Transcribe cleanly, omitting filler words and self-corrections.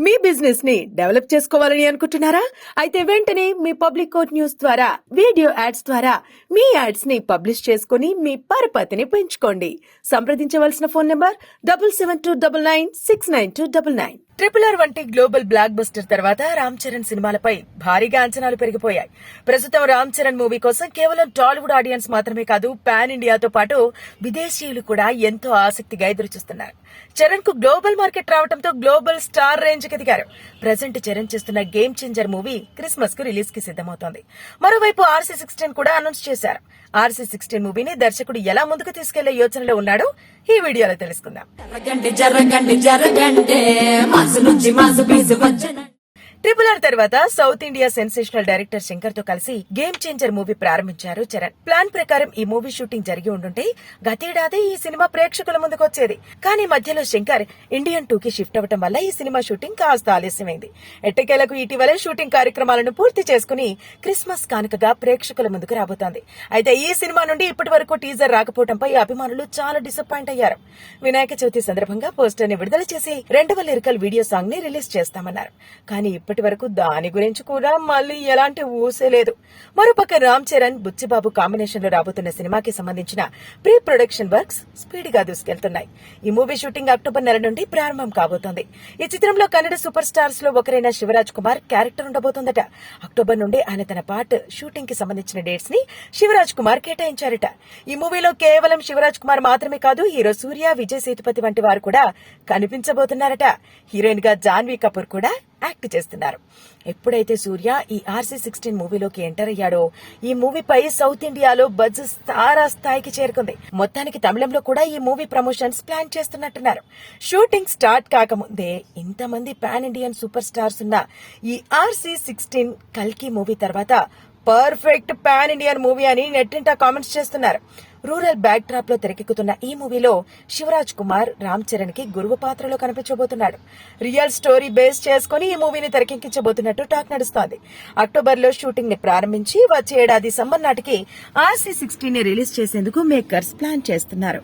మీ business ని develop చేసుకోవాలని అనుకుంటున్నారా? అయితే వెంటనే మీ పబ్లిక్ కోట్ న్యూస్ ద్వారా వీడియో యాడ్స్ ద్వారా మీ యాడ్స్ ని పబ్లిష్ చేసుకుని మీ పరపతిని పెంచుకోండి. సంప్రదించవలసిన ఫోన్ నంబర్ 7729969299. RRR వంటి గ్లోబల్ బ్లాక్ బస్టర్ తర్వాత రామ్ చరణ్ సినిమాలపై భారీగా అంచనాలు పెరిగిపోయాయి. ప్రస్తుతం రామ్ చరణ్ మూవీ కోసం కేవలం టాలీవుడ్ ఆడియన్స్ మాత్రమే కాదు, పాన్ ఇండియాతో పాటు విదేశీయులు కూడా ఎంతో ఆసక్తిగా ఎదురుచూస్తున్నారు. చరణ్ కు గ్లోబల్ మార్కెట్ రావడంతో గ్లోబల్ స్టార్ రేంజ్ కి ఎదిగారు. ప్రజెంట్ చరణ్ చేస్తున్న గేమ్ చేంజర్ మూవీ క్రిస్మస్ కు రిలీజ్ కి సిద్ధమవుతోంది. మరోవైపు RC16 కూడా అనౌన్స్ చేశారు. RC16 మూవీని దర్శకుడు ఎలా ముందుకు తీసుకెళ్లే యోచనలో ఉన్నాడో ఈ వీడియోలో తెలుసుకుందాం. RRR తర్వాత south India sensational director Shankar తో కలిసి గేమ్ చేంజర్ మూవీ ప్రారంభించారు చరణ్. ప్లాన్ ప్రకారం ఈ మూవీ షూటింగ్ జరిగి ఉండుంటే గతేడాది ఈ సినిమా ప్రేక్షకుల ముందుకు వచ్చేది. కానీ మధ్యలో శంకర్ ఇండియన్ 2 కి షిఫ్ట్ అవ్వడం వల్ల ఈ సినిమా షూటింగ్ కాస్త ఆలస్యమైంది. ఎట్టకేలకు ఇటీవలే షూటింగ్ కార్యక్రమాలను పూర్తి చేసుకుని క్రిస్మస్ కానుకగా ప్రేక్షకుల ముందుకు రాబోతోంది. అయితే ఈ సినిమా నుండి ఇప్పటి వరకు టీజర్ రాకపోవడంపై అభిమానులు చాలా డిసప్పాయింట్ అయ్యారు. వినాయక చవితి సందర్భంగా పోస్టర్ ని విడుదల చేసి 2వ లిరికల్ వీడియో సాంగ్ ని రిలీజ్ చేస్తామన్నారు. కానీ ఇప్పటి వరకు దాని గురించి కూడా మళ్ళీ ఎలాంటి ఊసే లేదు. మరోపక్క రామ్ చరణ్, బుచ్చిబాబు కాంబినేషన్ లో రాబోతున్న సినిమాకి సంబంధించిన ప్రీ ప్రొడక్షన్ వర్క్స్ స్పీడ్ గా దూసుకెళ్తున్నాయి. ఈ మూవీ షూటింగ్ అక్టోబర్ నెల నుండి ప్రారంభం కాబోతోంది. ఈ చిత్రంలో కన్నడ సూపర్ స్టార్స్ లో ఒకరైన శివరాజ్ కుమార్ క్యారెక్టర్ ఉండబోతోందట. అక్టోబర్ నుండి ఆయన తన పార్ట్ షూటింగ్ కి సంబంధించిన డేట్స్ ని శివరాజ్ కుమార్ కేటాయించారట. ఈ మూవీలో కేవలం శివరాజ్ కుమార్ మాత్రమే కాదు, హీరో సూర్య, విజయ్ సేతుపతి వంటి వారు కూడా కనిపించబోతున్నారట. హీరోయిన్ గా జాన్వీ కపూర్ కూడా యాక్ట్ చేస్తున్నారు. ఎప్పుడైతే సూర్య ఈ RC16 మూవీలోకి ఎంటర్ అయ్యాడో ఈ మూవీపై సౌత్ ఇండియాలో బజ్ తారా స్థాయికి చేరుకుంది. మొత్తానికి తమిళంలో కూడా ఈ మూవీ ప్రమోషన్స్ ప్లాన్ చేస్తున్నట్టున్నారు. షూటింగ్ స్టార్ట్ కాకముందే ఇంతమంది పాన్ ఇండియన్ సూపర్ స్టార్స్ ఉన్న ఈ RC16 కల్కి మూవీ తర్వాత పర్ఫెక్ట్ పాన్ ఇండియన్ మూవీ అని నెట్టింటా కామెంట్స్ చేస్తున్నారు. రూరల్ బ్యాక్ డ్రాప్ లో తెరకెక్కుతున్న ఈ మూవీలో శివరాజ్ కుమార్ రామ్ చరణ్ కి గురువు పాత్రలో కనిపించబోతున్నాడు. రియల్ స్టోరీ బేస్ చేసుకుని ఈ మూవీని తెరకెక్కించబోతున్నట్టు టాక్ నడుస్తోంది. అక్టోబర్ లో షూటింగ్ ని ప్రారంభించి వచ్చే ఏడాది సమ్మర్ నాటికి RC16 ని రిలీజ్ చేసేందుకు మేకర్స్ ప్లాన్ చేస్తున్నారు.